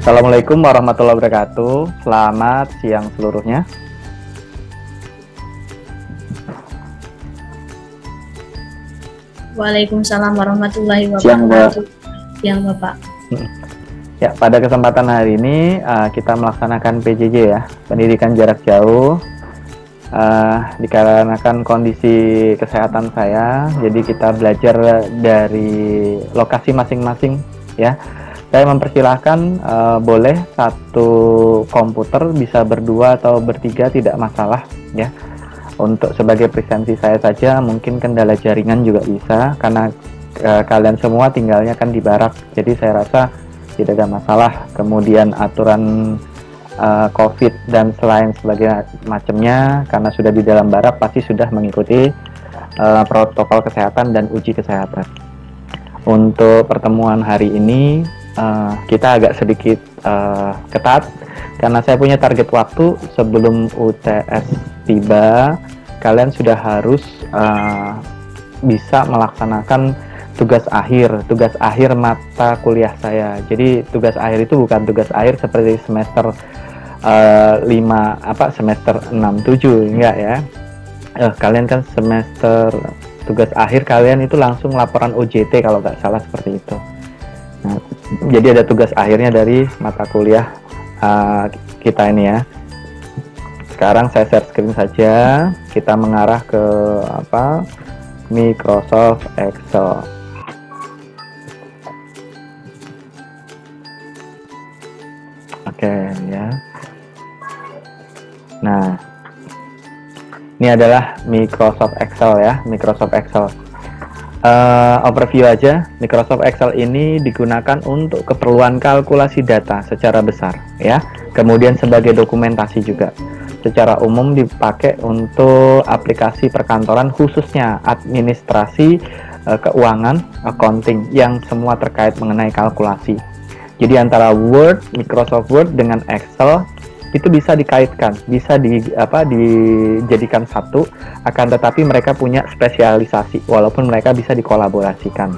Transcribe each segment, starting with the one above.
Assalamualaikum warahmatullahi wabarakatuh. Selamat siang seluruhnya. Waalaikumsalam warahmatullahi wabarakatuh. Siang Bapak. Ya, pada kesempatan hari ini kita melaksanakan PJJ ya, pendidikan jarak jauh. Dikarenakan kondisi kesehatan saya, jadi kita belajar dari lokasi masing-masing ya. Saya mempersilahkan boleh satu komputer bisa berdua atau bertiga, tidak masalah ya. Untuk sebagai presensi saya saja, mungkin kendala jaringan juga bisa, karena kalian semua tinggalnya kan di barak, jadi saya rasa tidak ada masalah. Kemudian aturan COVID dan selain sebagai macamnya, karena sudah di dalam barak pasti sudah mengikuti protokol kesehatan dan uji kesehatan. Untuk pertemuan hari ini kita agak sedikit ketat, karena saya punya target waktu sebelum UTS tiba, kalian sudah harus bisa melaksanakan tugas akhir mata kuliah saya. Jadi tugas akhir itu bukan tugas akhir seperti semester 5 semester 6 7 enggak ya. Kalian kan semester tugas akhir kalian itu langsung laporan OJT kalau nggak salah seperti itu. Nah, jadi ada tugas akhirnya dari mata kuliah kita ini ya. Sekarang saya share screen saja. Kita mengarah ke Microsoft Excel. Oke ya. Nah, ini adalah Microsoft Excel ya, Microsoft Excel. Overview aja, Microsoft Excel ini digunakan untuk keperluan kalkulasi data secara besar ya. Kemudian sebagai dokumentasi juga. Secara umum dipakai untuk aplikasi perkantoran, khususnya administrasi, keuangan, accounting, yang semua terkait mengenai kalkulasi. Jadi antara Word, Microsoft Word dengan Excel itu bisa dikaitkan, bisa dijadikan satu, akan tetapi mereka punya spesialisasi, walaupun mereka bisa dikolaborasikan.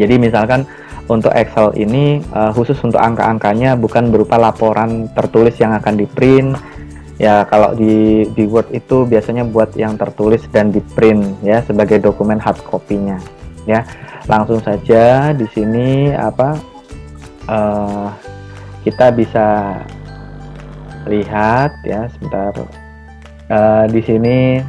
Jadi misalkan untuk Excel ini khusus untuk angka-angkanya, bukan berupa laporan tertulis yang akan di-print. Ya, kalau di Word itu biasanya buat yang tertulis dan di-print ya, sebagai dokumen hard copy-nya. Ya, langsung saja di sini kita bisa lihat ya, sebentar. Di sini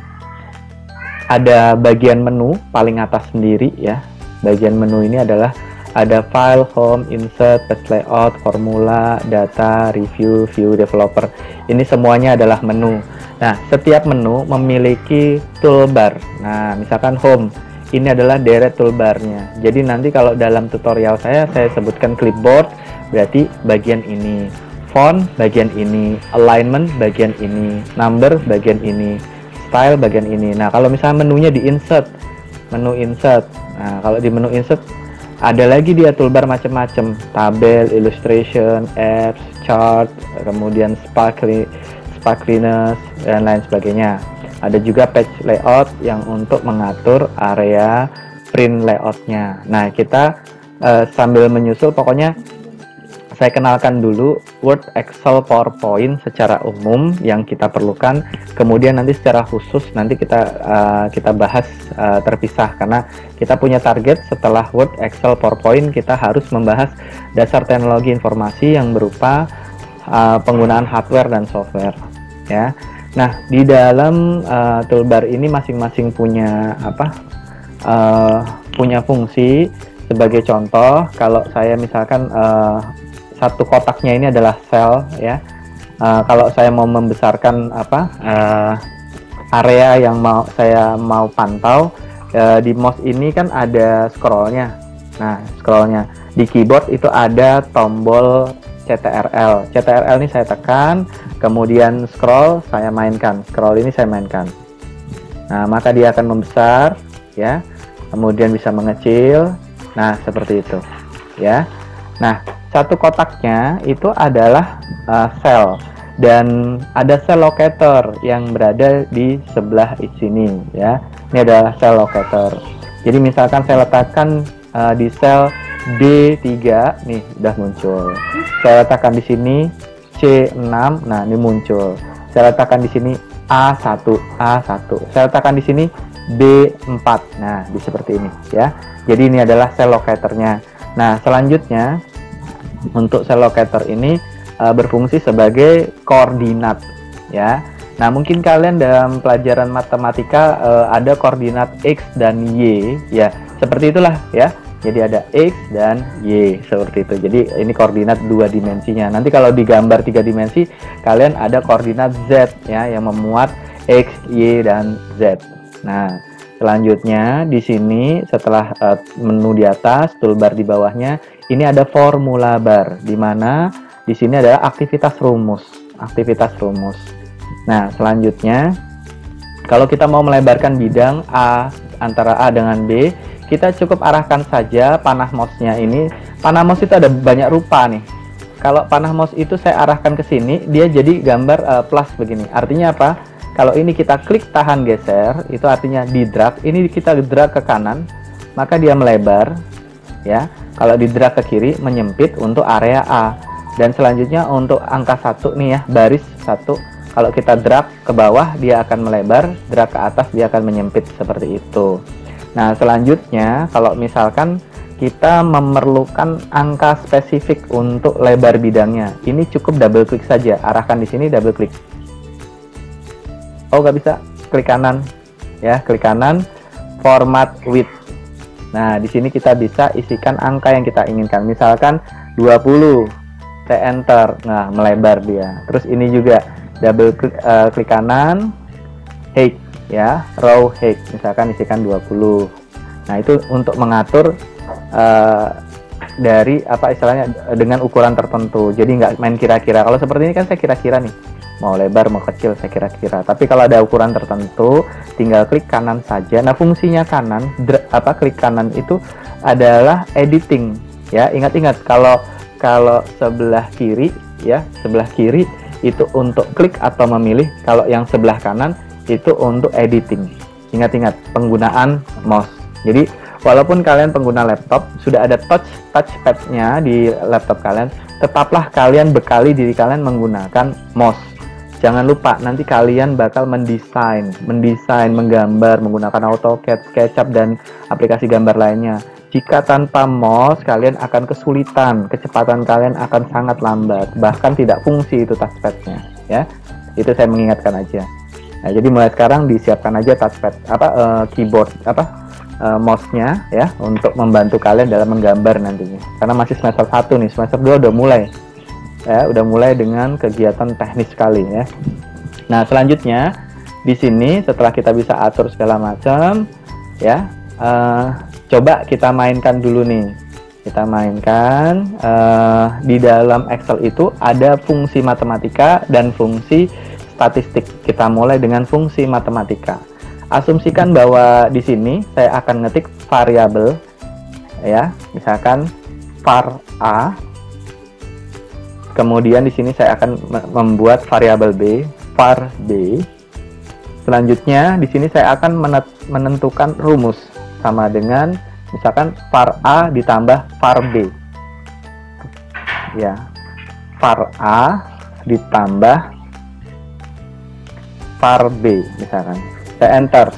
ada bagian menu paling atas sendiri ya. Bagian menu ini adalah ada file, home, insert, page layout, formula, data, review, view, developer. Ini semuanya adalah menu. Nah, setiap menu memiliki toolbar. Nah, misalkan home, ini adalah deret toolbarnya. Jadi nanti kalau dalam tutorial saya sebutkan clipboard, berarti bagian ini. Font bagian ini, alignment bagian ini, number bagian ini, style bagian ini. Nah, kalau misalnya menunya di insert, menu insert. Nah, kalau di menu insert ada lagi dia toolbar macam-macam, tabel, illustration, apps, chart, kemudian sparkliness dan lain sebagainya. Ada juga page layout yang untuk mengatur area print layoutnya. Nah, kita sambil menyusul, pokoknya saya kenalkan dulu Word, Excel, PowerPoint secara umum yang kita perlukan. Kemudian nanti secara khusus nanti kita bahas terpisah, karena kita punya target setelah Word, Excel, PowerPoint kita harus membahas dasar teknologi informasi yang berupa penggunaan hardware dan software ya. Nah, di dalam toolbar ini masing-masing punya punya fungsi. Sebagai contoh, kalau saya misalkan satu kotaknya ini adalah sel ya. Kalau saya mau membesarkan area yang saya mau pantau, di mouse ini kan ada scrollnya. Nah, scrollnya di keyboard itu ada tombol CTRL. CTRL ini saya tekan, kemudian scroll saya mainkan. Scroll ini saya mainkan. Nah, maka dia akan membesar ya. Kemudian bisa mengecil. Nah, seperti itu ya. Nah, satu kotaknya itu adalah sel, dan ada cell locator yang berada di sebelah sini ya. Ini adalah cell locator. Jadi misalkan saya letakkan di sel D3, nih udah muncul. Saya letakkan di sini C6, nah ini muncul. Saya letakkan di sini A1, saya letakkan di sini B4. Nah, seperti ini ya. Jadi ini adalah cell locatornya. Nah, selanjutnya untuk cell locator ini berfungsi sebagai koordinat ya. Nah, mungkin kalian dalam pelajaran matematika ada koordinat X dan Y ya. Seperti itulah ya. Jadi ada X dan Y seperti itu. Jadi ini koordinat 2 dimensinya. Nanti kalau digambar 3 dimensi, kalian ada koordinat Z ya yang memuat X, Y dan Z. Nah, selanjutnya di sini setelah menu di atas, toolbar di bawahnya, ini ada formula bar di mana di sini adalah aktivitas rumus. Nah, selanjutnya kalau kita mau melebarkan bidang A antara A dengan B, kita cukup arahkan saja panah mouse-nya ini. Panah mouse itu ada banyak rupa nih. Kalau panah mouse itu saya arahkan ke sini, dia jadi gambar plus begini. Artinya apa? Kalau ini kita klik tahan geser, itu artinya di drag. Ini kita drag ke kanan, maka dia melebar. Ya. Kalau di drag ke kiri, menyempit untuk area A. Dan selanjutnya untuk angka 1 nih ya, baris 1. Kalau kita drag ke bawah, dia akan melebar. Drag ke atas, dia akan menyempit seperti itu. Nah, selanjutnya kalau misalkan kita memerlukan angka spesifik untuk lebar bidangnya, ini cukup double klik saja. Arahkan di sini, double klik. Oh, nggak bisa, klik kanan. Ya, klik kanan, format width. Nah, di sini kita bisa isikan angka yang kita inginkan. Misalkan 20, saya enter. Nah, melebar dia. Terus ini juga double klik kanan, height. Ya, row height, misalkan isikan 20. Nah, itu untuk mengatur dari apa istilahnya dengan ukuran tertentu. Jadi nggak main kira-kira. Kalau seperti ini kan saya kira-kira nih, mau lebar mau kecil saya kira-kira. Tapi kalau ada ukuran tertentu, tinggal klik kanan saja. Nah, fungsinya kanan, klik kanan itu adalah editing. Ya, ingat-ingat kalau sebelah kiri ya, sebelah kiri itu untuk klik atau memilih. Kalau yang sebelah kanan itu untuk editing. Ingat-ingat penggunaan mouse. Jadi walaupun kalian pengguna laptop, sudah ada touchpad-nya di laptop kalian, tetaplah kalian bekali diri kalian menggunakan mouse. Jangan lupa nanti kalian bakal mendesain, menggambar menggunakan AutoCAD, SketchUp dan aplikasi gambar lainnya. Jika tanpa mouse kalian akan kesulitan, kecepatan kalian akan sangat lambat, bahkan tidak fungsi itu touchpad-nya ya. Itu saya mengingatkan aja. Nah, jadi mulai sekarang disiapkan aja touchpad keyboard mouse-nya ya untuk membantu kalian dalam menggambar nantinya. Karena masih semester 1 nih, semester 2 udah mulai. Ya, udah mulai dengan kegiatan teknis sekali ya. Nah, selanjutnya di sini setelah kita bisa atur segala macam ya, coba kita mainkan dulu nih. Kita mainkan di dalam Excel itu ada fungsi matematika dan fungsi statistik. Kita mulai dengan fungsi matematika. Asumsikan bahwa di sini saya akan ngetik variabel ya, misalkan var A. Kemudian di sini saya akan membuat variabel B, var B. Selanjutnya di sini saya akan menentukan rumus sama dengan misalkan var A ditambah var B. Ya. Var A ditambah var B misalkan. Saya enter.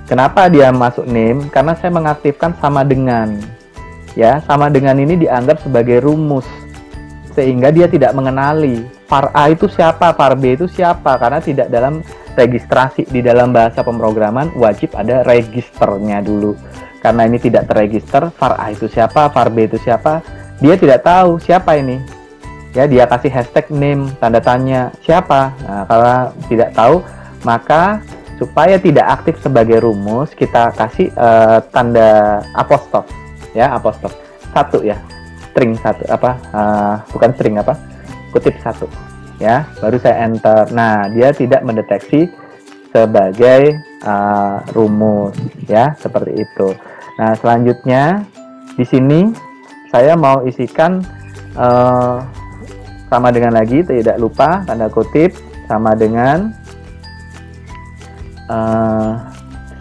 Kenapa dia masuk name? Karena saya mengaktifkan sama dengan. Ya, sama dengan ini dianggap sebagai rumus. Sehingga dia tidak mengenali var A itu siapa, var B itu siapa, karena tidak dalam registrasi. Di dalam bahasa pemrograman wajib ada registernya dulu. Karena ini tidak terregister, var A itu siapa, var B itu siapa, dia tidak tahu siapa ini. Ya, dia kasih hashtag name, tanda tanya, siapa. Nah, kalau tidak tahu, maka supaya tidak aktif sebagai rumus, kita kasih tanda apostrof, ya, apostrof 1 ya, string 1 bukan string kutip 1 ya, baru saya enter. Nah, dia tidak mendeteksi sebagai rumus ya, seperti itu. Nah, selanjutnya di sini saya mau isikan sama dengan lagi, tidak lupa tanda kutip sama dengan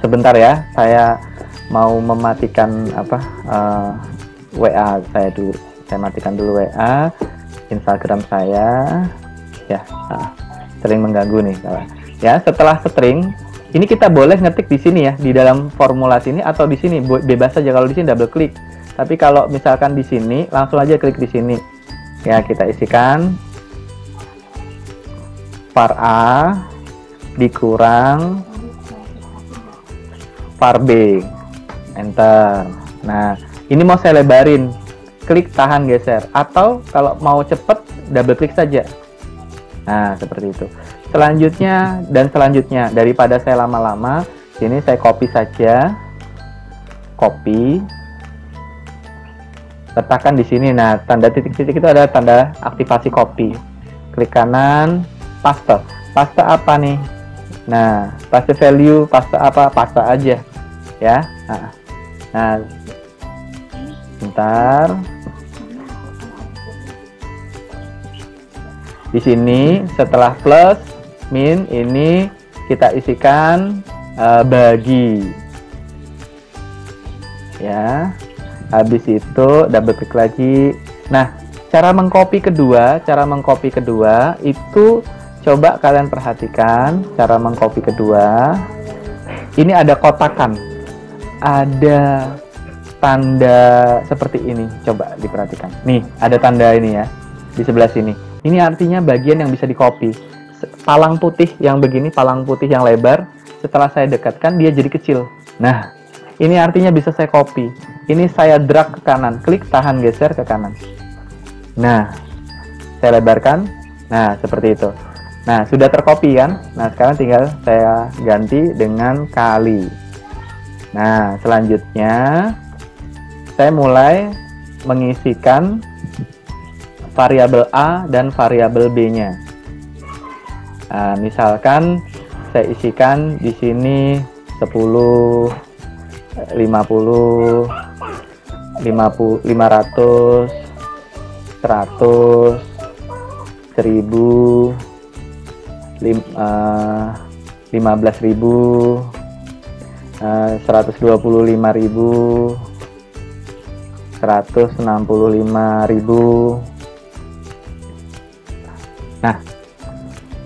sebentar ya, saya mau mematikan WA saya dulu. Saya matikan dulu WA, Instagram saya. Ya, sering mengganggu nih. Ya, setelah string, ini kita boleh ngetik di sini ya, di dalam formula sini atau di sini, bebas saja. Kalau di sini double klik. Tapi kalau misalkan di sini, langsung aja klik di sini. Ya, kita isikan var A dikurang var B. Enter. Nah, ini mau saya lebarin. Klik tahan geser. Atau kalau mau cepet, double klik saja. Nah, seperti itu. Selanjutnya dan selanjutnya, daripada saya lama-lama, sini saya copy saja. Copy. Letakkan di sini. Nah, tanda titik-titik itu ada tanda aktivasi copy. Klik kanan, paste. Paste apa nih? Nah, paste value, paste apa? Paste aja. Ya. Nah, bentar. Di sini setelah plus, min, ini kita isikan bagi. Ya. Habis itu double klik lagi. Nah, cara mengcopy kedua itu coba kalian perhatikan cara mengcopy kedua. Ini ada kotakan. Ada tanda seperti ini. Coba diperhatikan. Nih, ada tanda ini ya. Di sebelah sini. Ini artinya bagian yang bisa di-copy. Palang putih yang begini, palang putih yang lebar, setelah saya dekatkan dia jadi kecil. Nah, ini artinya bisa saya copy. Ini saya drag ke kanan, klik tahan geser ke kanan. Nah, saya lebarkan. Nah, seperti itu. Nah, sudah tercopy kan? Nah, sekarang tinggal saya ganti dengan kali. Nah, selanjutnya saya mulai mengisikan variabel A dan variabel B-nya. Nah, misalkan saya isikan di sini 10, 50, 500, 100, 1000, 15.000, 125.000, 165.000. Nah,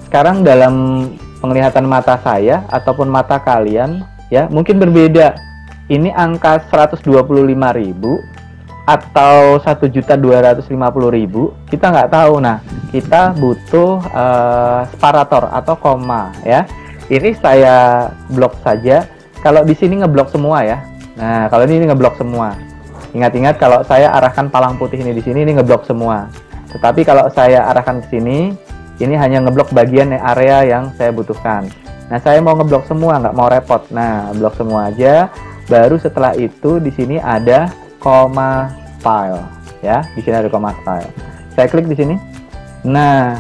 sekarang dalam penglihatan mata saya ataupun mata kalian ya mungkin berbeda. Ini angka 125.000 atau 1.250.000 kita nggak tahu. Nah, kita butuh separator atau koma ya. Ini saya blok saja. Kalau di sini ngeblok semua ya. Nah, kalau ini ngeblok semua. Ingat-ingat kalau saya arahkan palang putih ini di sini, ini ngeblok semua. Tetapi kalau saya arahkan ke sini, ini hanya ngeblok bagian area yang saya butuhkan. Nah, saya mau ngeblok semua, nggak mau repot. Nah, blok semua aja. Baru setelah itu di sini ada koma style, ya. Di sini ada koma style. Saya klik di sini. Nah,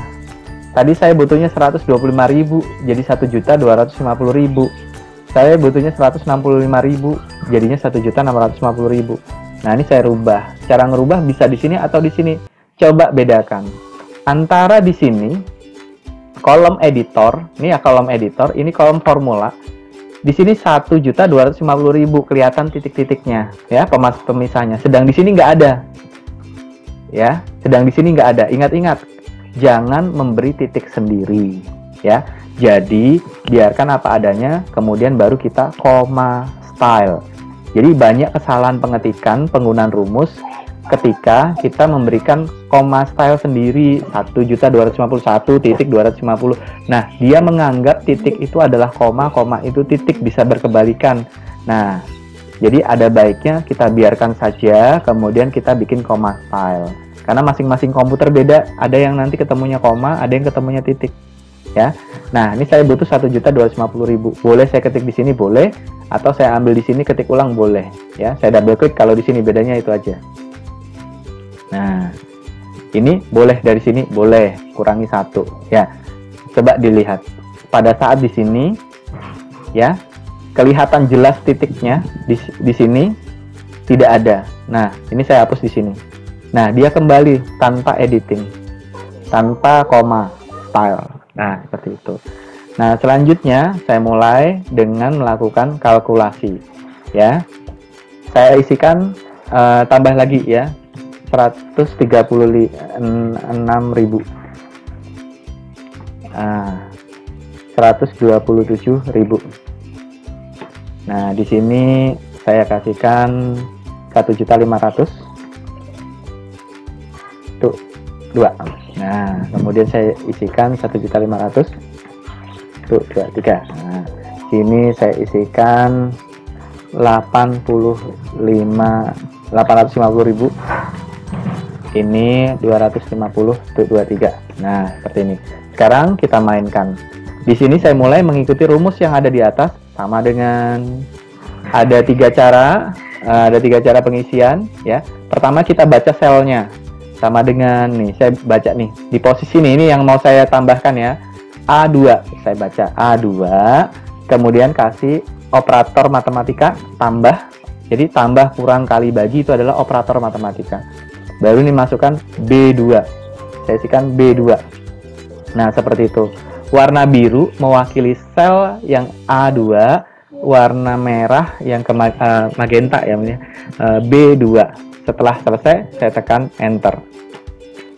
tadi saya butuhnya 125.000, jadi 1.250.000. Saya butuhnya 165.000, jadinya 1.650.000. Nah, ini saya rubah. Cara ngerubah bisa di sini atau di sini. Coba bedakan antara di sini kolom editor, ini ya kolom editor, ini kolom formula. Di sini 1.250.000 kelihatan titik-titiknya, ya, pemisahnya. Sedang di sini nggak ada, ya. Sedang di sini nggak ada. Ingat-ingat, jangan memberi titik sendiri, ya. Jadi biarkan apa adanya, kemudian baru kita koma style. Jadi banyak kesalahan pengetikan penggunaan rumus ketika kita memberikan koma style sendiri 1.251.250. Nah, dia menganggap titik itu adalah koma itu titik, bisa berkebalikan. Nah, jadi ada baiknya kita biarkan saja, kemudian kita bikin koma style. Karena masing-masing komputer beda, ada yang nanti ketemunya koma, ada yang ketemunya titik. Ya. Nah, ini saya butuh 1.250.000. Boleh saya ketik di sini, boleh, atau saya ambil di sini ketik ulang, boleh. Ya, saya double klik kalau di sini, bedanya itu aja. Nah, ini boleh dari sini, boleh kurangi 1. Ya, coba dilihat. Pada saat di sini, ya, kelihatan jelas titiknya di sini tidak ada. Nah, ini saya hapus di sini. Nah, dia kembali tanpa editing, tanpa koma style. Nah, seperti itu. Nah, selanjutnya saya mulai dengan melakukan kalkulasi. Ya, saya isikan tambah lagi ya, 136.000. 127.000. Nah, di sini saya kasihkan 1.500.000 tuh 2. Nah, kemudian saya isikan 1.500.000 tuh 23. Nah, sini saya isikan 850.000. Ini 250 tuh 23. Nah, seperti ini. Sekarang kita mainkan. Di sini saya mulai mengikuti rumus yang ada di atas, sama dengan ada 3 cara, pengisian ya. Pertama kita baca selnya, sama dengan nih, saya baca nih di posisi ini yang mau saya tambahkan ya, A2, saya baca A2, kemudian kasih operator matematika tambah, jadi tambah kurang kali bagi itu adalah operator matematika. Baru ini masukkan B2, saya isikan B2. Nah, seperti itu. Warna biru mewakili sel yang A2, warna merah yang magenta ya, B2. Setelah selesai, saya tekan enter.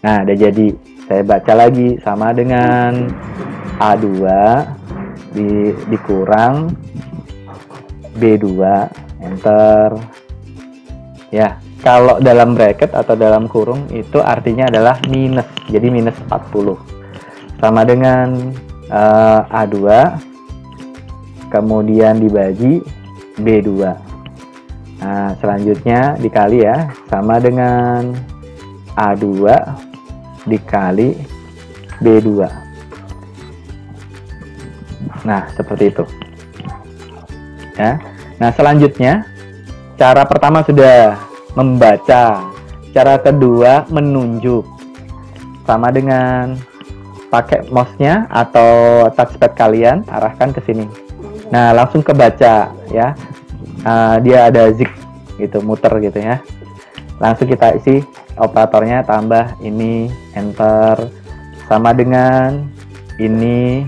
Nah, udah jadi. Saya baca lagi, sama dengan A2 dikurang B2, enter. Ya, kalau dalam bracket atau dalam kurung itu artinya adalah minus, jadi minus 40. Sama dengan A2, kemudian dibagi B2. Nah, selanjutnya dikali ya, sama dengan A2 dikali B2. Nah, seperti itu ya. Nah, selanjutnya cara pertama sudah membaca, cara kedua menunjuk, sama dengan pakai mouse-nya atau touchpad kalian arahkan ke sini. Nah, langsung kebaca ya. Dia ada zig gitu, muter gitu ya. Langsung kita isi operatornya, tambah ini, enter, sama dengan ini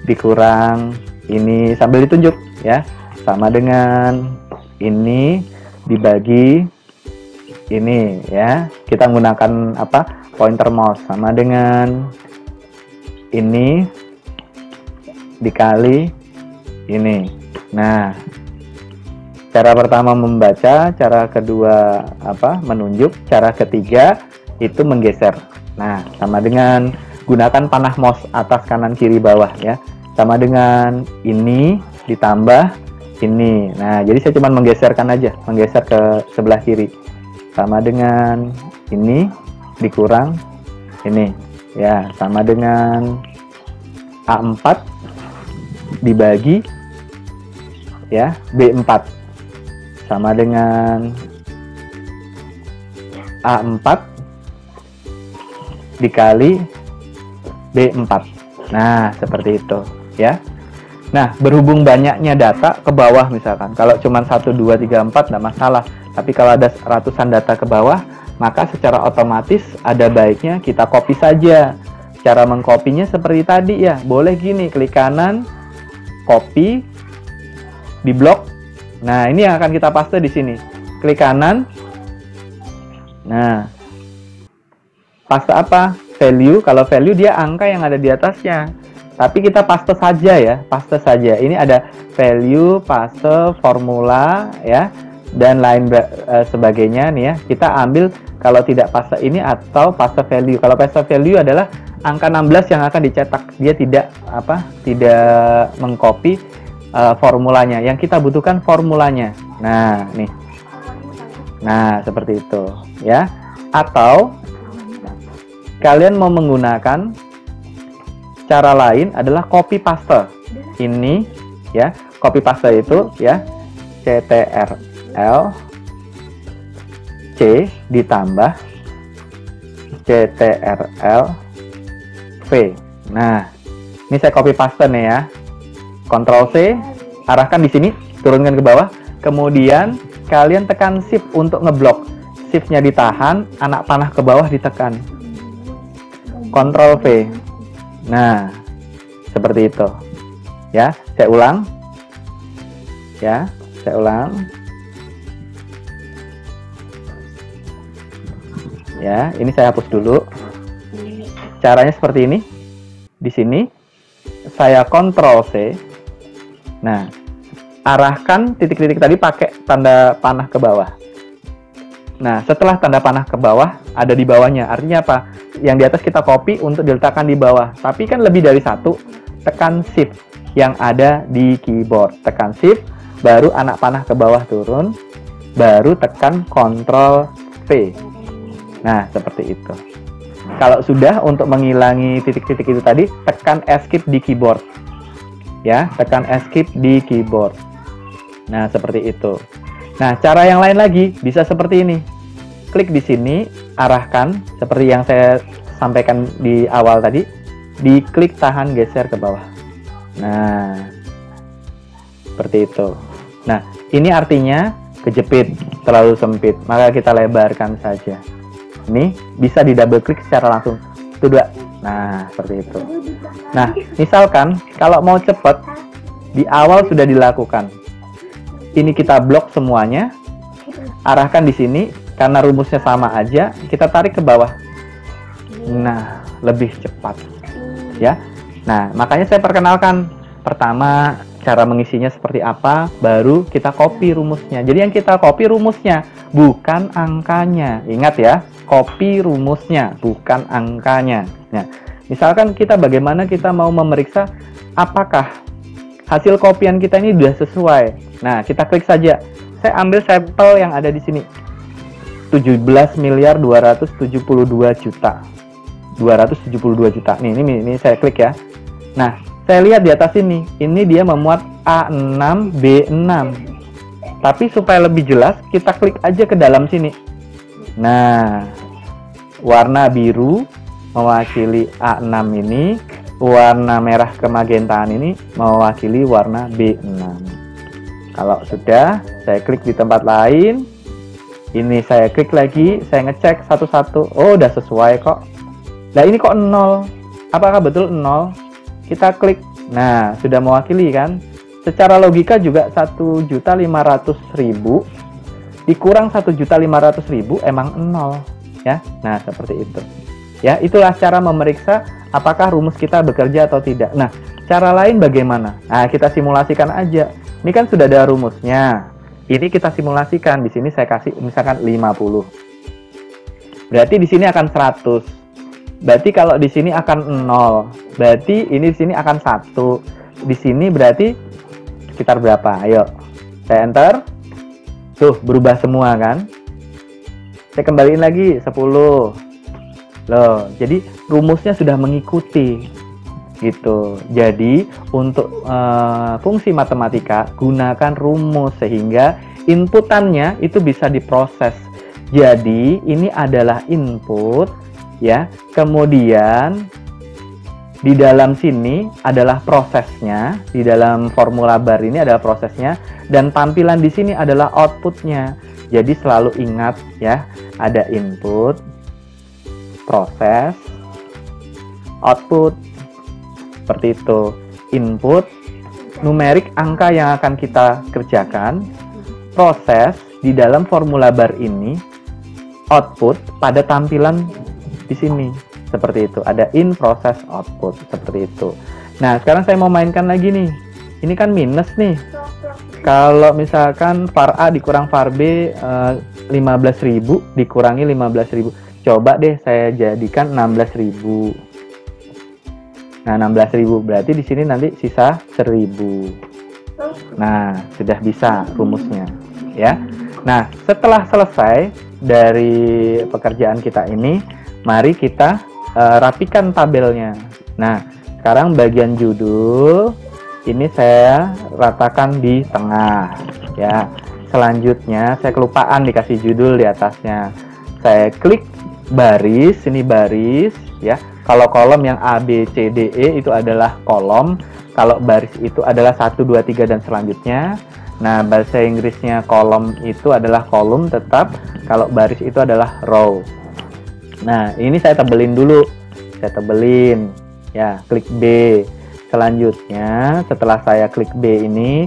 dikurang ini sambil ditunjuk ya. Sama dengan ini dibagi ini ya. Kita menggunakan apa? Pointer mouse, sama dengan ini dikali ini. Nah, cara pertama membaca, cara kedua menunjuk, cara ketiga itu menggeser. Nah, sama dengan gunakan panah mouse atas kanan kiri bawah ya. Sama dengan ini ditambah ini. Nah, jadi saya cuma menggeserkan aja, menggeser ke sebelah kiri. Sama dengan ini dikurang ini. Ya, sama dengan A4 dibagi ya B4, sama dengan A4 dikali B4. Nah, seperti itu ya. Nah, berhubung banyaknya data ke bawah misalkan, kalau cuma 1, 2, 3, 4 tidak masalah. Tapi kalau ada ratusan data ke bawah, maka secara otomatis ada baiknya kita copy saja. Cara mengkopinya seperti tadi ya, boleh gini, klik kanan, copy, di blok. Nah, ini yang akan kita paste di sini. Klik kanan. Nah, paste apa? Value. Kalau value dia angka yang ada di atasnya. Tapi kita paste saja ya, paste saja. Ini ada value, paste, formula ya, dan lain sebagainya nih ya. Kita ambil kalau tidak paste ini atau paste value. Kalau paste value adalah angka 16 yang akan dicetak. Dia tidak mengcopy formulanya. Yang kita butuhkan formulanya. Nah, nih. Nah, seperti itu ya. Atau kalian mau menggunakan cara lain adalah copy paste. Ini ya, copy paste itu ya, CTRL C ditambah CTRL V. Nah, ini saya copy paste nih ya. Ctrl C, arahkan di sini, turunkan ke bawah. Kemudian kalian tekan Shift untuk ngeblok. Shift-nya ditahan, anak panah ke bawah ditekan. Ctrl V. Nah, seperti itu. Ya, saya ulang. Ya, saya ulang. Ya, ini saya hapus dulu. Caranya seperti ini. Di sini saya Ctrl C. Nah, arahkan titik-titik tadi pakai tanda panah ke bawah. Nah, setelah tanda panah ke bawah, ada di bawahnya. Artinya apa? Yang di atas kita copy untuk diletakkan di bawah. Tapi kan lebih dari satu. Tekan Shift yang ada di keyboard. Tekan Shift, baru anak panah ke bawah turun, baru tekan Ctrl V. Nah, seperti itu. Kalau sudah, untuk menghilangi titik-titik itu tadi, tekan Escape di keyboard. Ya, tekan Escape di keyboard. Nah, seperti itu. Nah, cara yang lain lagi bisa seperti ini. Klik di sini, arahkan seperti yang saya sampaikan di awal tadi. Diklik, tahan, geser ke bawah. Nah, seperti itu. Nah, ini artinya kejepit, terlalu sempit. Maka kita lebarkan saja. Ini bisa di double klik secara langsung. Itu dua. Nah, seperti itu. Nah, misalkan kalau mau cepat, di awal sudah dilakukan. Ini kita blok semuanya. Arahkan di sini, karena rumusnya sama aja, kita tarik ke bawah. Nah, lebih cepat. Ya. Nah, makanya saya perkenalkan. Pertama, cara mengisinya seperti apa, baru kita copy rumusnya. Jadi yang kita copy rumusnya, bukan angkanya. Ingat ya, copy rumusnya, bukan angkanya. Nah, misalkan kita bagaimana kita mau memeriksa apakah hasil kopian kita ini sudah sesuai. Nah, kita klik saja. Saya ambil sampel yang ada di sini. 17.272.000.000. 272 juta. Nih, ini saya klik ya. Nah, saya lihat di atas ini dia memuat A6, B6. Tapi supaya lebih jelas, kita klik aja ke dalam sini. Nah, warna biru mewakili A6 ini, warna merah kemagentaan ini mewakili warna B6. Kalau sudah, saya klik di tempat lain. Ini saya klik lagi, saya ngecek satu-satu. Oh, udah sesuai kok. Nah, ini kok 0. Apakah betul 0? Kita klik. Nah, sudah mewakili kan? Secara logika juga 1.500.000 dikurang 1.500.000 emang 0 ya. Nah, seperti itu. Ya, itulah cara memeriksa apakah rumus kita bekerja atau tidak. Nah, cara lain bagaimana? Nah, kita simulasikan aja. Ini kan sudah ada rumusnya. Ini kita simulasikan. Di sini saya kasih misalkan 50. Berarti di sini akan 100. Berarti kalau di sini akan 0. Berarti ini di sini akan 1. Di sini berarti sekitar berapa? Ayo. Saya enter. Tuh, berubah semua kan? Saya kembaliin lagi 10. Loh, jadi rumusnya sudah mengikuti. Gitu. Jadi, untuk fungsi matematika, gunakan rumus sehingga inputannya itu bisa diproses. Jadi, ini adalah input ya. Kemudian di dalam sini adalah prosesnya, di dalam formula bar ini adalah prosesnya, dan tampilan di sini adalah outputnya. Jadi selalu ingat ya, ada input, proses, output, seperti itu. Input, numerik angka yang akan kita kerjakan, proses di dalam formula bar ini, output pada tampilan di sini. Seperti itu, ada in, proses, output, seperti itu. Nah, sekarang saya mau mainkan lagi nih. Ini kan minus nih. Kalau misalkan var A dikurang var B 15.000 dikurangi 15.000. Coba deh saya jadikan 16.000. Nah, 16.000 berarti di sini nanti sisa 1.000. Nah, sudah bisa rumusnya, ya. Nah, setelah selesai dari pekerjaan kita ini, mari kita rapikan tabelnya. Nah, sekarang bagian judul ini saya ratakan di tengah ya. Selanjutnya saya kelupaan dikasih judul di atasnya. Saya klik baris, ini baris ya. Kalau kolom yang A, B, C, D, E itu adalah kolom. Kalau baris itu adalah 1, 2, 3 dan selanjutnya. Nah, bahasa Inggrisnya kolom itu adalah kolom tetap. Kalau baris itu adalah row. Nah, ini saya tebelin dulu. Saya tebelin. Ya, klik B. Selanjutnya, setelah saya klik B ini,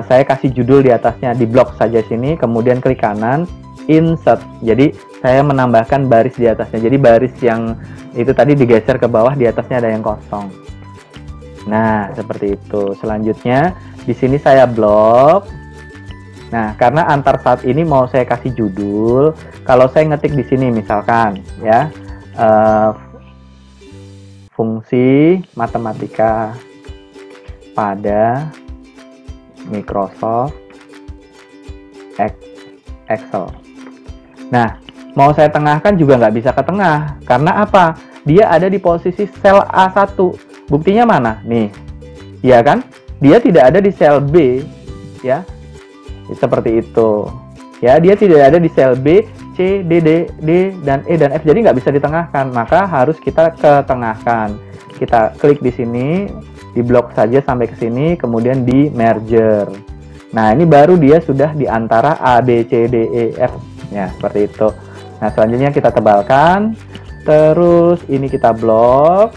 saya kasih judul di atasnya, di blok saja sini, kemudian klik kanan, insert. Jadi, saya menambahkan baris di atasnya. Jadi baris yang itu tadi digeser ke bawah, di atasnya ada yang kosong. Nah, seperti itu. Selanjutnya di sini saya blok. Nah, karena antar saat ini mau saya kasih judul, kalau saya ngetik di sini misalkan ya, fungsi matematika pada Microsoft Excel. Nah, mau saya tengahkan juga nggak bisa ke tengah. Karena apa? Dia ada di posisi sel A1. Buktinya mana? Nih, ya kan? Dia tidak ada di sel B, ya. Seperti itu. Ya, dia tidak ada di sel B, C, D, dan E, dan F. Jadi nggak bisa ditengahkan. Maka harus kita ketengahkan. Kita klik di sini, di blok saja sampai ke sini, kemudian di merger. Nah, ini baru dia sudah di antara A, B, C, D, E, F. Ya, seperti itu. Nah, selanjutnya kita tebalkan. Terus ini kita blok.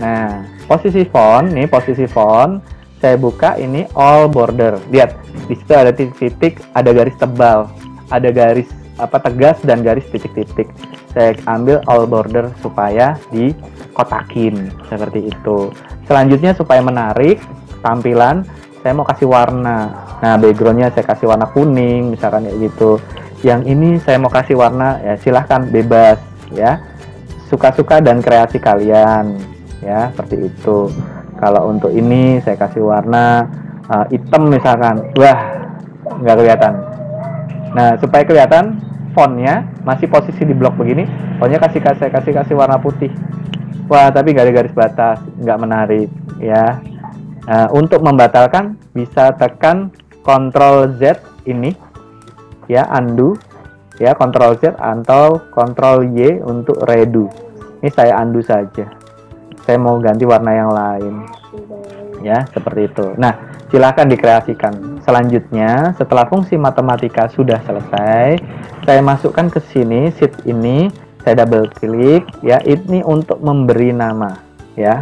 Nah, posisi font, nih posisi font. Saya buka ini all border. Lihat, di situ ada titik-titik, ada garis tebal, ada garis tegas dan garis titik-titik. Saya ambil all border supaya dikotakin seperti itu. Selanjutnya supaya menarik tampilan, saya mau kasih warna. Nah, backgroundnya saya kasih warna kuning, misalkan kayak gitu. Yang ini saya mau kasih warna, ya silahkan bebas, ya. Suka-suka dan kreasi kalian, ya, seperti itu. Kalau untuk ini saya kasih warna hitam misalkan, wah, nggak kelihatan. Nah, supaya kelihatan fontnya masih posisi di blok begini, fontnya saya kasih warna putih. Wah, tapi nggak ada garis batas, nggak menarik, ya. Untuk membatalkan bisa tekan Ctrl Z ini, ya, undo, ya, Ctrl Z atau Ctrl Y untuk redo. Ini saya undo saja. Saya mau ganti warna yang lain, ya, seperti itu. Nah, silahkan dikreasikan. Selanjutnya, setelah fungsi matematika sudah selesai, saya masukkan ke sini, sheet ini, saya double klik, ya, ini untuk memberi nama, ya,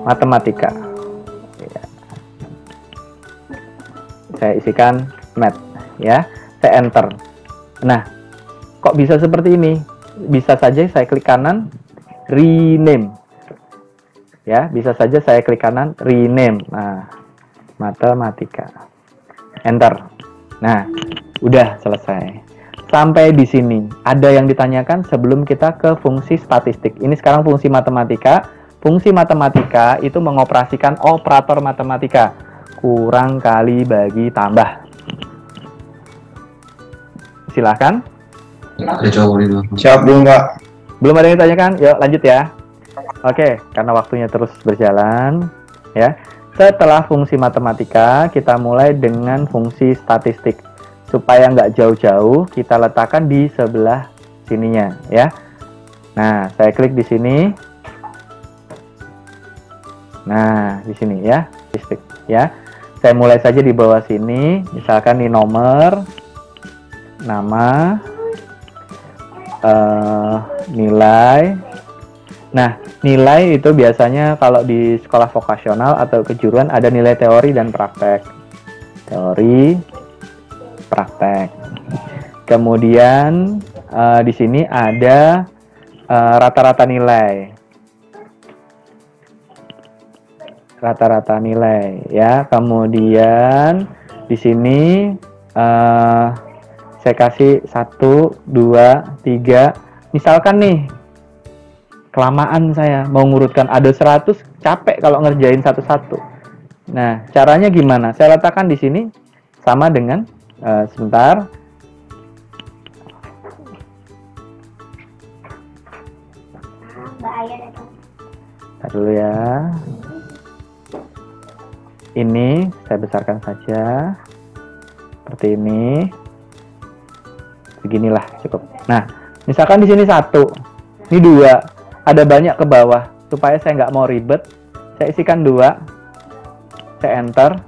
matematika. Ya. Saya isikan math, ya, saya enter. Nah, kok bisa seperti ini? Bisa saja saya klik kanan, rename. Ya, bisa saja saya klik kanan, rename. Nah, matematika. Enter. Nah, udah selesai. Sampai di sini. Ada yang ditanyakan sebelum kita ke fungsi statistik. Ini sekarang fungsi matematika. Fungsi matematika itu mengoperasikan operator matematika. Kurang kali bagi tambah. Silahkan. Siap belum, Pak? Belum ada yang ditanyakan? Yuk, lanjut ya. Oke, karena waktunya terus berjalan, ya. Setelah fungsi matematika, kita mulai dengan fungsi statistik. Supaya nggak jauh-jauh, kita letakkan di sebelah sininya, ya. Nah, saya klik di sini. Nah, di sini ya, statistik, ya. Saya mulai saja di bawah sini, misalkan di nomor, nama, nilai. Nah, nilai itu biasanya kalau di sekolah vokasional atau kejuruan ada nilai teori dan praktek. Teori, praktek. Kemudian di sini ada rata-rata nilai. Rata-rata nilai, ya. Kemudian di sini saya kasih 1, 2, 3. Misalkan nih, kelamaan saya mau ngurutkan ada 100, capek kalau ngerjain satu-satu. Nah, caranya gimana? Saya letakkan di sini sama dengan sebentar. Bentar dulu ya. Ini saya besarkan saja. Seperti ini. Beginilah cukup. Nah, misalkan di sini 1, ini 2. Ada banyak ke bawah, supaya saya nggak mau ribet, saya isikan 2, saya enter,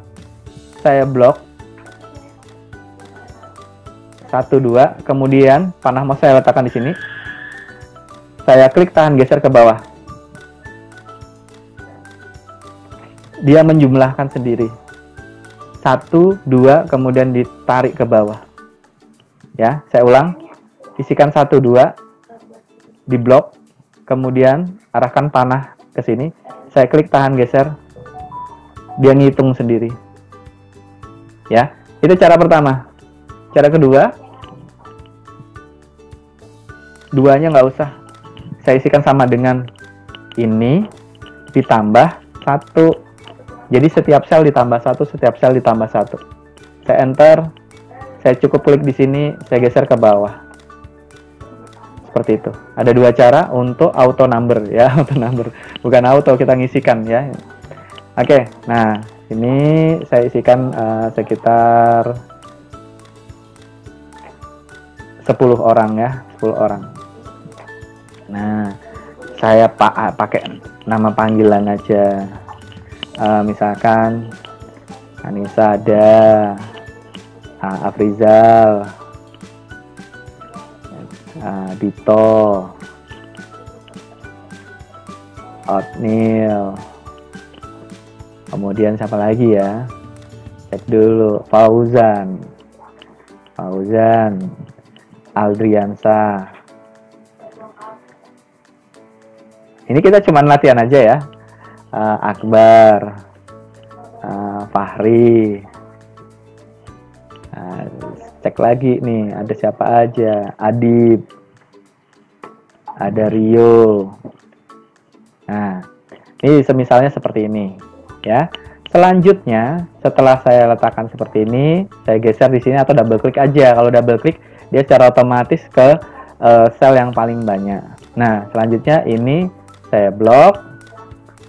saya blok, 1, 2, kemudian panah mouse saya letakkan di sini, saya klik tahan geser ke bawah, dia menjumlahkan sendiri, 1, 2, kemudian ditarik ke bawah, ya, saya ulang, isikan 1, 2 di blok, kemudian arahkan panah ke sini, saya klik tahan geser, dia ngitung sendiri. Ya, itu cara pertama. Cara kedua, duanya nggak usah, saya isikan sama dengan ini ditambah 1. Jadi setiap sel ditambah 1, setiap sel ditambah 1. Saya enter, saya cukup klik di sini, saya geser ke bawah. Seperti itu. Ada 2 cara untuk auto number ya, auto number. Bukan auto, kita ngisikan ya. Oke, nah ini saya isikan sekitar 10 orang ya, 10 orang. Nah, saya pakai nama panggilan aja. Misalkan Anissa ada, Afrizal, Dito, Otnil, kemudian siapa lagi ya? Cek dulu, Fauzan, Aldriansa. Ini kita cuman latihan aja ya. Akbar, Fahri. Cek lagi nih, ada siapa aja? Adib, ada Rio. Nah, ini semisalnya seperti ini, ya. Selanjutnya, setelah saya letakkan seperti ini, saya geser di sini atau double klik aja. Kalau double klik, dia secara otomatis ke sel yang paling banyak. Nah, selanjutnya ini saya blok,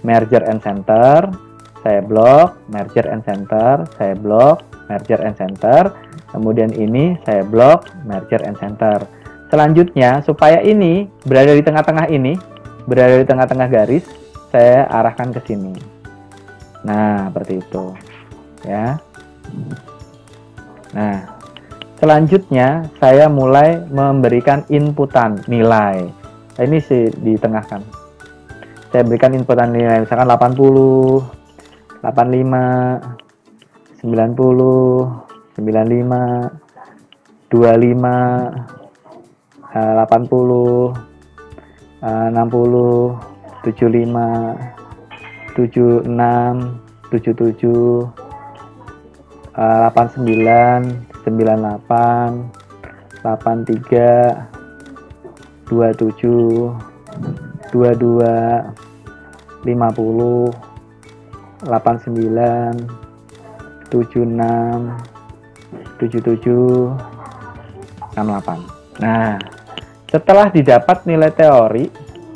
merger and center, saya blok, merger and center, saya blok, merger and center. Kemudian ini saya blok, merger and center. Selanjutnya, supaya ini berada di tengah-tengah ini, berada di tengah-tengah garis, saya arahkan ke sini. Nah, seperti itu. Ya. Nah, selanjutnya saya mulai memberikan inputan nilai. Nah, ini sih ditengahkan. Saya berikan inputan nilai, misalkan 80, 85, 90, 95, 25, 80, 60, 75, 76, 77, 89, 98, 83, 27, 22, 50, 89, 76, 77, 68. Nah, setelah didapat nilai teori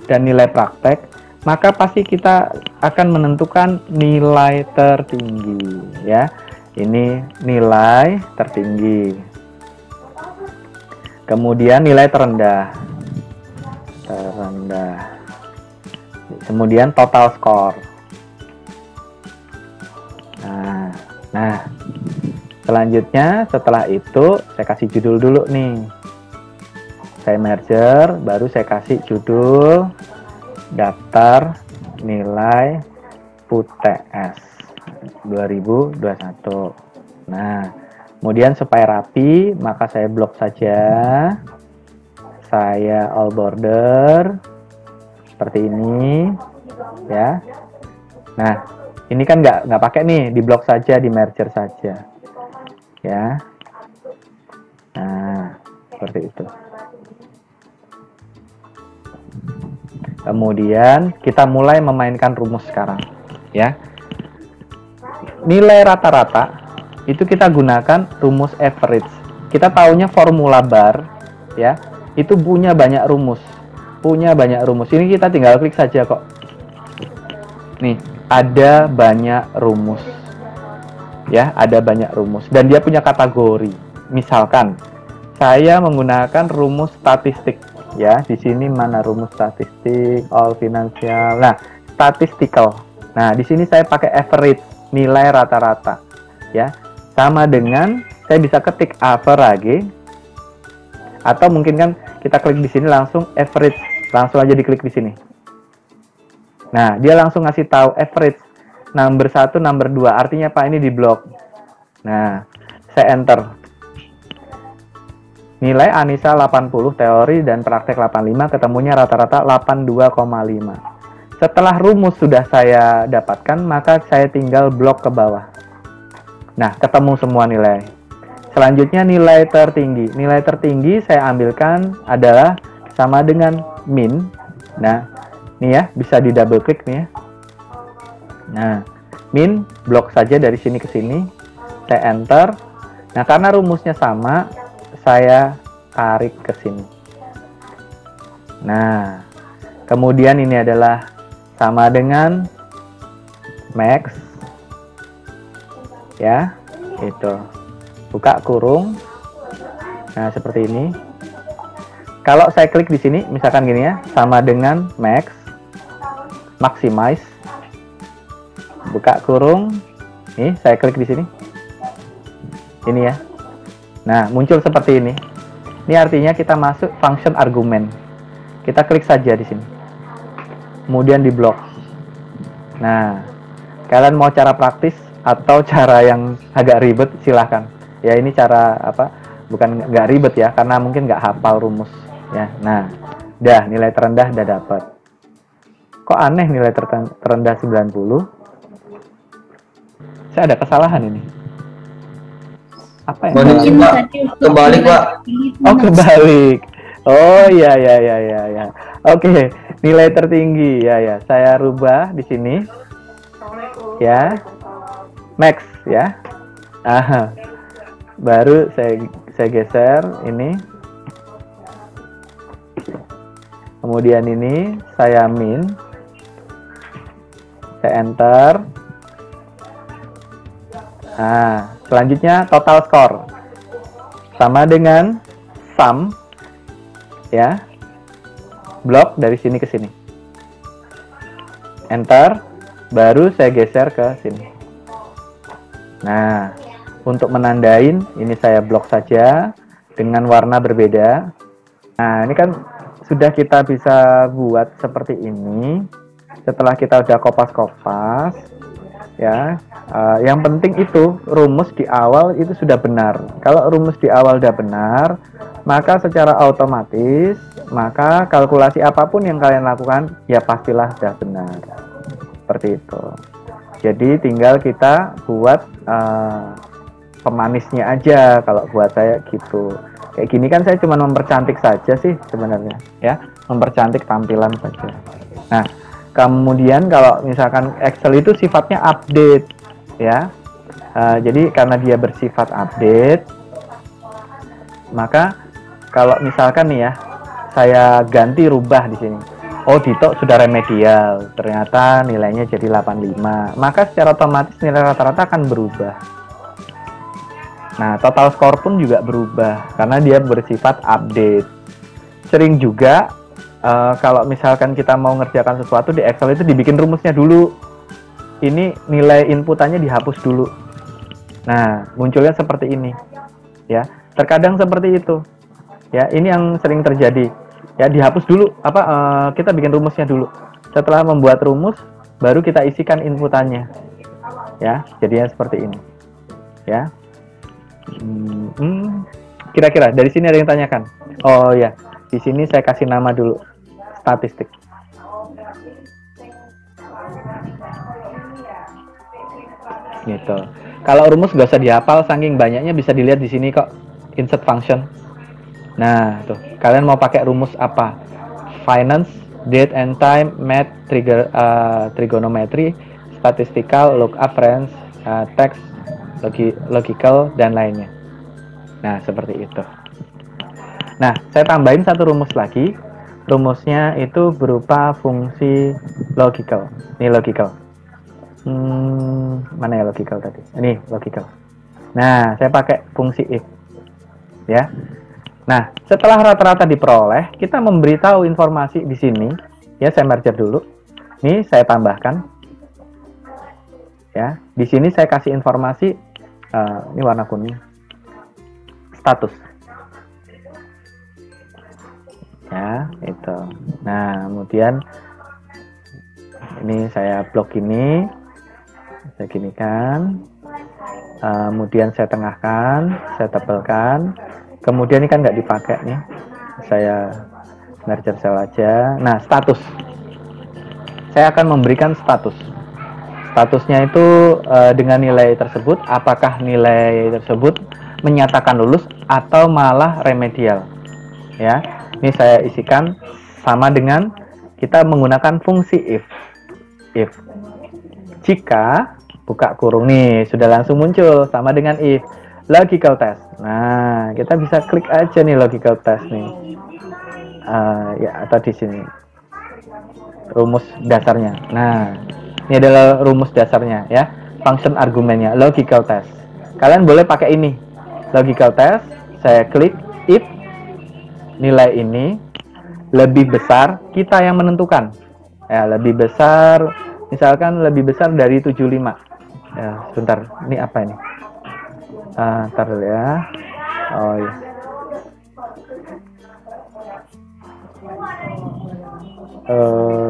dan nilai praktek, maka pasti kita akan menentukan nilai tertinggi ya. Ini nilai tertinggi. Kemudian nilai terendah. Kemudian total score. Nah, selanjutnya setelah itu saya kasih judul dulu nih. Saya merger, baru saya kasih judul daftar nilai UTS 2021. Nah, kemudian supaya rapi, maka saya blok saja. Saya all border seperti ini, ya. Nah, ini kan nggak pakai nih, di blok saja, di merger saja, ya. Nah, seperti itu. Kemudian kita mulai memainkan rumus sekarang, ya. Nilai rata-rata itu kita gunakan rumus average. Kita taunya formula bar, ya. Itu punya banyak rumus. Ini kita tinggal klik saja kok. Nih, ada banyak rumus. Ya, ada banyak rumus dan dia punya kategori. Misalkan saya menggunakan rumus statistik, ya. Di sini mana rumus statistik, all financial. Nah, statistical. Nah, di sini saya pakai average, nilai rata-rata. Ya. Sama dengan saya bisa ketik average, atau mungkin kan kita klik di sini langsung average, langsung aja diklik di sini. Nah, dia langsung ngasih tahu average number 1, number 2. Artinya apa? Ini di blok. Nah, saya enter. Nilai Anissa 80, teori dan praktek 85, ketemunya rata-rata 82,5. Setelah rumus sudah saya dapatkan, maka saya tinggal blok ke bawah. Nah, ketemu semua nilai. Selanjutnya nilai tertinggi. Nilai tertinggi saya ambilkan adalah sama dengan min. Nah, nih ya, bisa di double klik nih ya. Nah, min blok saja dari sini ke sini. Saya enter. Nah, karena rumusnya sama, saya tarik ke sini. Nah, kemudian ini adalah sama dengan max. Ya, itu. Buka kurung. Nah, seperti ini. Kalau saya klik di sini, misalkan gini ya, sama dengan max, maximize. Buka kurung. Nih, saya klik di sini. Ini ya. Nah, muncul seperti ini. Ini artinya kita masuk function argumen. Kita klik saja di sini. Kemudian di blok. Nah, kalian mau cara praktis atau cara yang agak ribet, silahkan. Ya, ini cara apa? Bukan nggak ribet ya, karena mungkin nggak hafal rumus ya. Nah, dah nilai terendah udah dapat. Kok aneh nilai terendah 90? Saya ada kesalahan ini. Apa yang Pak? Kebalik, Pak. Oh, kebalik. Oh, ya. Oke, nilai tertinggi ya. Saya rubah di sini. Ya. Max ya. Baru saya geser ini. Kemudian ini saya min. Saya enter. Nah, selanjutnya total score. Sama dengan sum ya. Blok dari sini ke sini. Enter. Baru saya geser ke sini. Nah, untuk menandain ini saya blok saja dengan warna berbeda. Nah, ini kan sudah kita bisa buat seperti ini. Setelah kita udah kopas-kopas, ya. Yang penting itu rumus di awal itu sudah benar. Kalau rumus di awal sudah benar, maka secara otomatis, maka kalkulasi apapun yang kalian lakukan, ya pastilah sudah benar. Seperti itu. Jadi tinggal kita buat pemanisnya aja. Kalau buat saya gitu. Kayak gini kan saya cuma mempercantik saja sih sebenarnya, ya, mempercantik tampilan saja. Nah, kemudian kalau misalkan Excel itu sifatnya update, ya. Jadi karena dia bersifat update, maka kalau misalkan nih ya, saya ganti rubah di sini. Oh, Dito sudah remedial, ternyata nilainya jadi 85. Maka secara otomatis nilai rata-rata akan berubah. Nah, total score pun juga berubah karena dia bersifat update. Sering juga kalau misalkan kita mau ngerjakan sesuatu di Excel itu dibikin rumusnya dulu. Ini nilai inputannya dihapus dulu. Nah, munculnya seperti ini. Ya, terkadang seperti itu. Ya, ini yang sering terjadi. Ya, dihapus dulu kita bikin rumusnya dulu. Setelah membuat rumus baru kita isikan inputannya. Ya, jadinya seperti ini. Ya. Kira-kira dari sini ada yang tanyakan? Oh ya, di sini saya kasih nama dulu. Statistik. Gitu. Kalau rumus gak usah dihafal, saking banyaknya bisa dilihat di sini kok. Insert function. Nah, tuh, kalian mau pakai rumus apa? Finance, date and time, math, trigonometry, statistical, lookup, range, text, logical, dan lainnya. Nah, seperti itu. Nah, saya tambahin satu rumus lagi. Rumusnya itu berupa fungsi logical. Ini logical. Mana ya logical tadi? Ini logical. Nah, saya pakai fungsi if. Ya. Nah, setelah rata-rata diperoleh, kita memberitahu informasi di sini. Ya, saya merger dulu. Ini saya tambahkan. Ya, di sini saya kasih informasi. Ini warna kuning. Status. Ya, itu. Nah, kemudian ini saya blok ini. Saya ginikan. Kemudian saya tengahkan, saya tebalkan. Kemudian ini kan nggak dipakai nih. Saya merger cell aja. Nah, status. Saya akan memberikan status. Statusnya itu dengan nilai tersebut, apakah nilai tersebut menyatakan lulus atau malah remedial. Ya, ini saya isikan sama dengan kita menggunakan fungsi if. If jika buka kurung nih sudah langsung muncul sama dengan if logical test. Nah, kita bisa klik aja nih logical test nih. Ya, atau di sini rumus dasarnya. Nah, ini adalah rumus dasarnya ya, function argumennya logical test. Kalian boleh pakai ini logical test. Saya klik if nilai ini lebih besar, kita yang menentukan ya, lebih besar, misalkan lebih besar dari 75 ya. Sebentar, ini apa ini? Ntar dulu ya. Oh iya.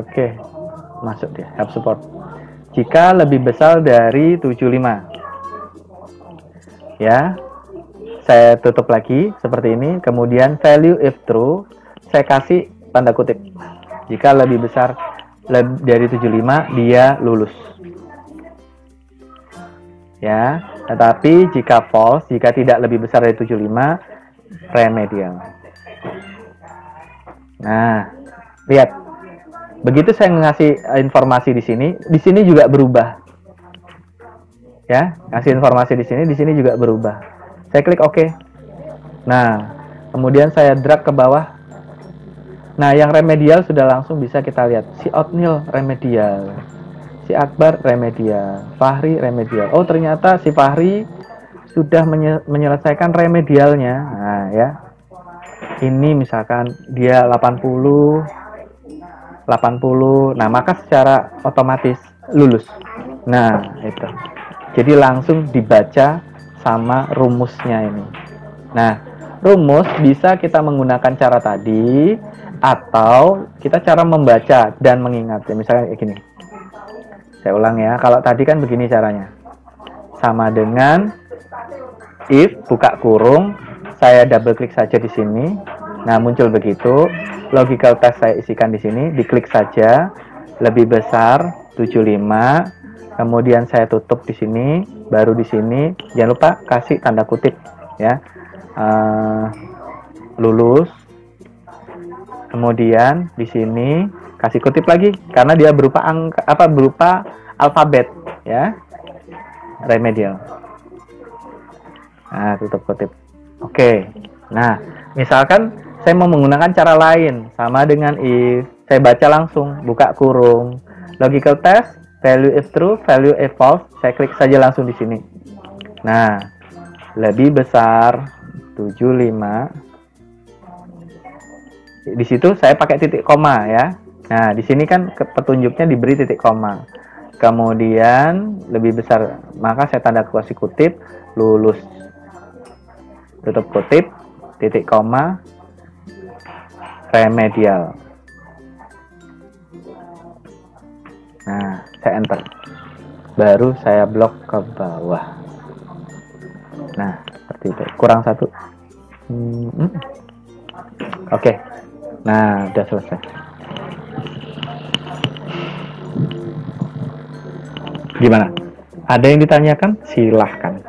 Oke, masuk dia help support. Jika lebih besar dari 75 ya, saya tutup lagi seperti ini. Kemudian value if true, saya kasih tanda kutip. Jika lebih besar dari 75, dia lulus. Ya, tetapi jika false, jika tidak lebih besar dari 75, remedial. Nah, lihat. Begitu saya ngasih informasi di sini juga berubah. Ya, ngasih informasi di sini juga berubah. Saya klik OK. Nah, kemudian saya drag ke bawah. Nah, yang remedial sudah langsung bisa kita lihat. Si Otnil remedial, si Akbar remedial, Fahri remedial. Oh, ternyata si Fahri sudah menyelesaikan remedialnya. Nah, ya. Ini misalkan dia 80. Nah, maka secara otomatis lulus. Nah, itu. Jadi langsung dibaca sama rumusnya ini. Nah, rumus bisa kita menggunakan cara tadi atau kita cara membaca dan mengingat. Ya, misalnya kayak gini. Saya ulang ya. Kalau tadi kan begini caranya. Sama dengan if buka kurung, saya double klik saja di sini. Nah, muncul begitu. Logical test saya isikan di sini, diklik saja, lebih besar 75, kemudian saya tutup di sini, baru di sini, jangan lupa kasih tanda kutip ya, lulus, kemudian di sini kasih kutip lagi, karena dia berupa berupa alfabet ya, remedial. Nah, tutup kutip. Oke, nah misalkan saya mau menggunakan cara lain, sama dengan if. Saya baca langsung, buka kurung. Logical test, value if true, value if false. Saya klik saja langsung di sini. Nah, lebih besar 75. Di situ saya pakai titik koma ya. Nah, di sini kan petunjuknya diberi titik koma. Kemudian lebih besar, maka saya tanda kasih kutip, lulus. Tutup kutip, titik koma, remedial. Nah, saya enter. Baru saya blok ke bawah. Nah, seperti itu. Kurang satu. Oke. Nah, udah selesai. Gimana? Ada yang ditanyakan? Silahkan.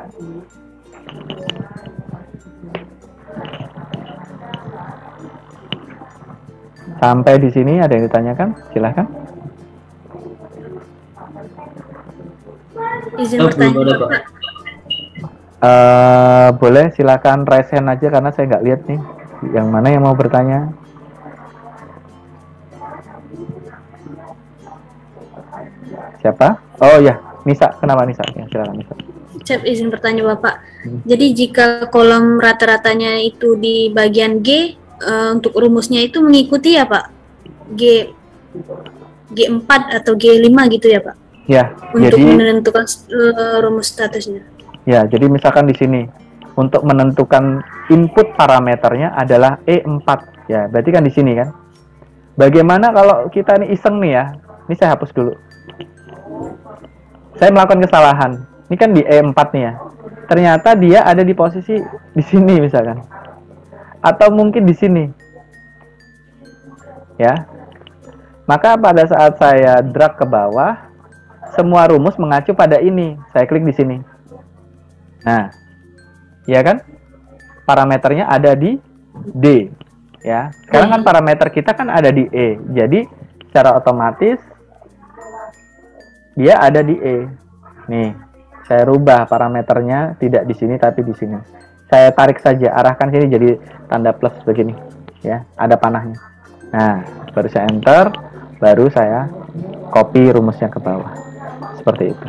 Sampai di sini ada yang ditanyakan? Silahkan. Izin bertanya, Pak. Boleh, silakan raise hand aja karena saya nggak lihat nih. Yang mana yang mau bertanya? Siapa? Oh ya, Nisa. Kenapa Nisa? Ya, silakan Nisa. Saya izin bertanya Bapak. Jadi jika kolom rata-ratanya itu di bagian G, untuk rumusnya itu mengikuti ya Pak? G4 atau G5 gitu ya Pak? Ya, untuk jadi menentukan rumus statusnya. Ya, jadi misalkan di sini untuk menentukan input parameternya adalah E4 ya. Berarti kan di sini kan. Bagaimana kalau kita ini iseng nih ya? Ini saya hapus dulu. Saya melakukan kesalahan. Ini kan di E4 nih ya. Ternyata dia ada di posisi di sini misalkan. atau mungkin di sini. Ya. Maka pada saat saya drag ke bawah, semua rumus mengacu pada ini. Saya klik di sini. Nah, ya kan? Parameternya ada di D. Ya. Sekarang kan parameter kita kan ada di E. Jadi secara otomatis dia ada di E. Nih, saya rubah parameternya tidak di sini tapi di sini. Saya tarik saja, arahkan sini jadi tanda plus begini, ya, ada panahnya. Nah, baru saya enter, baru saya copy rumusnya ke bawah, seperti itu.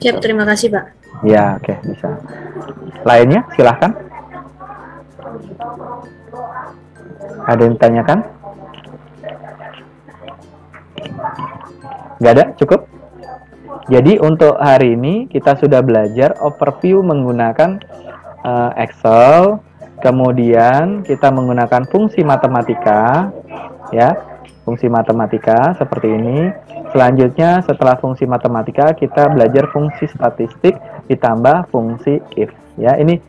Siap, terima kasih Pak. Ya, oke, bisa. Lainnya, silahkan. Ada yang ditanyakan? Nggak ada? Cukup? Jadi untuk hari ini kita sudah belajar overview menggunakan Excel, kemudian kita menggunakan fungsi matematika, ya, fungsi matematika seperti ini. Selanjutnya setelah fungsi matematika kita belajar fungsi statistik ditambah fungsi if, ya. Ini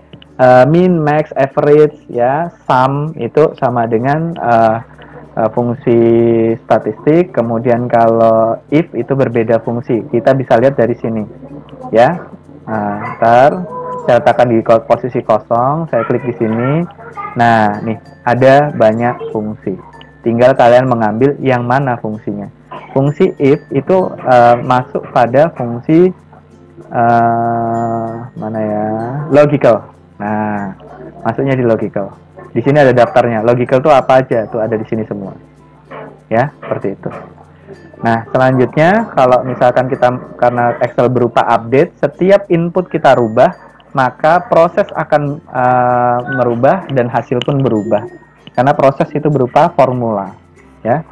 min, max, average, ya, sum itu sama dengan fungsi statistik. Kemudian kalau if itu berbeda fungsi, kita bisa lihat dari sini, ya. Ntar saya letakkan di posisi kosong, saya klik di sini. Nah, nih ada banyak fungsi, tinggal kalian mengambil yang mana fungsinya. Fungsi if itu masuk pada fungsi mana ya, logical. Nah, masuknya di logical. Di sini ada daftarnya. Logical itu apa aja? Tuh ada di sini semua. Ya, seperti itu. Nah, selanjutnya kalau misalkan kita, karena Excel berupa update, setiap input kita rubah, maka proses akan merubah dan hasil pun berubah. Karena proses itu berupa formula. Ya,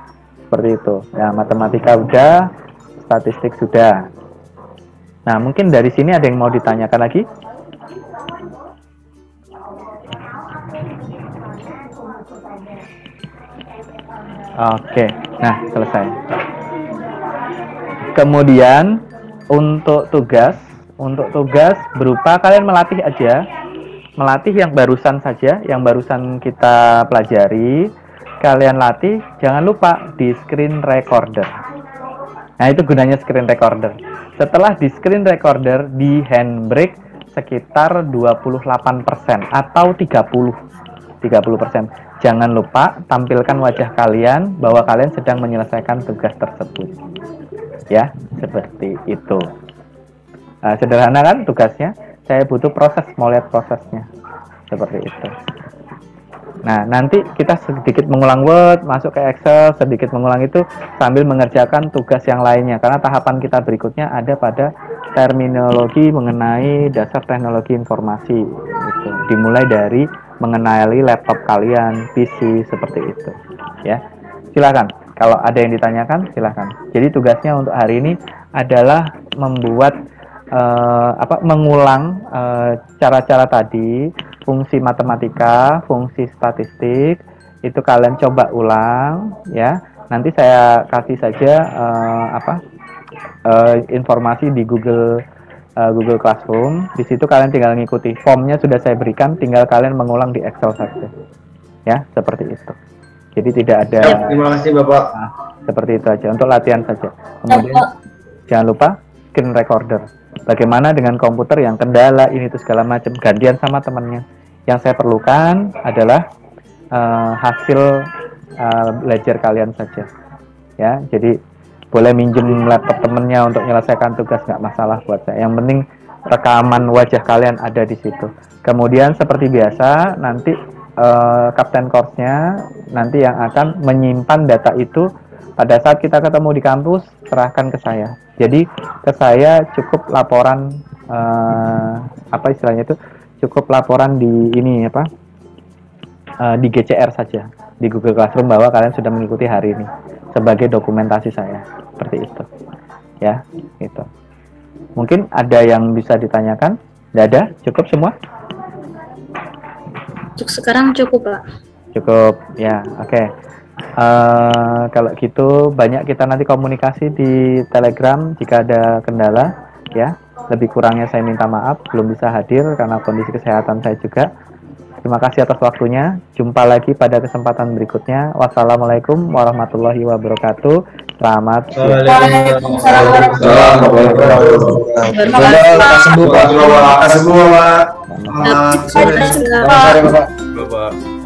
seperti itu. Ya, matematika udah, statistik sudah. Nah, mungkin dari sini ada yang mau ditanyakan lagi? Oke, nah selesai. Kemudian untuk tugas berupa kalian melatih aja, melatih yang barusan saja, yang barusan kita pelajari. Kalian latih, jangan lupa di screen recorder. Nah, itu gunanya screen recorder. Setelah di screen recorder, di handbrake sekitar 28% atau 30%. Jangan lupa tampilkan wajah kalian bahwa kalian sedang menyelesaikan tugas tersebut. Ya, seperti itu. Sederhana kan tugasnya? Saya butuh proses, mau lihat prosesnya. Seperti itu. Nah, nanti kita sedikit mengulang Word, masuk ke Excel, sedikit mengulang itu sambil mengerjakan tugas yang lainnya. Karena tahapan kita berikutnya ada pada terminologi mengenai dasar teknologi informasi. Gitu. Dimulai dari mengenali laptop kalian, PC, seperti itu. Ya, silakan. Kalau ada yang ditanyakan, silakan. Jadi tugasnya untuk hari ini adalah membuat mengulang cara-cara tadi, fungsi matematika, fungsi statistik, itu kalian coba ulang, ya. Nanti saya kasih saja informasi di Google Classroom. Di situ kalian tinggal ngikuti. Formnya sudah saya berikan, tinggal kalian mengulang di Excel saja. Ya, seperti itu. Jadi tidak ada. Terima kasih Bapak. Nah, seperti itu aja untuk latihan saja. Kemudian jangan lupa screen recorder. Bagaimana dengan komputer yang kendala ini itu segala macam, gantian sama temannya. Yang saya perlukan adalah hasil belajar kalian saja. Ya, jadi boleh minjem laptop temennya untuk menyelesaikan tugas, nggak masalah buat saya. Yang penting rekaman wajah kalian ada di situ. Kemudian seperti biasa nanti kapten course-nya nanti yang akan menyimpan data itu pada saat kita ketemu di kampus, serahkan ke saya. Jadi ke saya cukup laporan apa istilahnya itu, cukup laporan di ini di GCR saja, di Google Classroom bahwa kalian sudah mengikuti hari ini sebagai dokumentasi saya. Seperti itu. Ya, gitu. Mungkin ada yang bisa ditanyakan? Tidak ada? Cukup semua? Untuk sekarang cukup, Pak. Cukup, ya, oke. Kalau gitu banyak kita nanti komunikasi di Telegram jika ada kendala, ya. Lebih kurangnya saya minta maaf, belum bisa hadir karena kondisi kesehatan saya juga. terima kasih atas waktunya. Jumpa lagi pada kesempatan berikutnya. Wassalamualaikum warahmatullahi wabarakatuh. Selamat siang. Waalaikumsalam warahmatullahi wabarakatuh. Terima sembuh Pak. Terima kasih semua Pak. Terima kasih, Pak. Selamat sore Bapak. Bapak.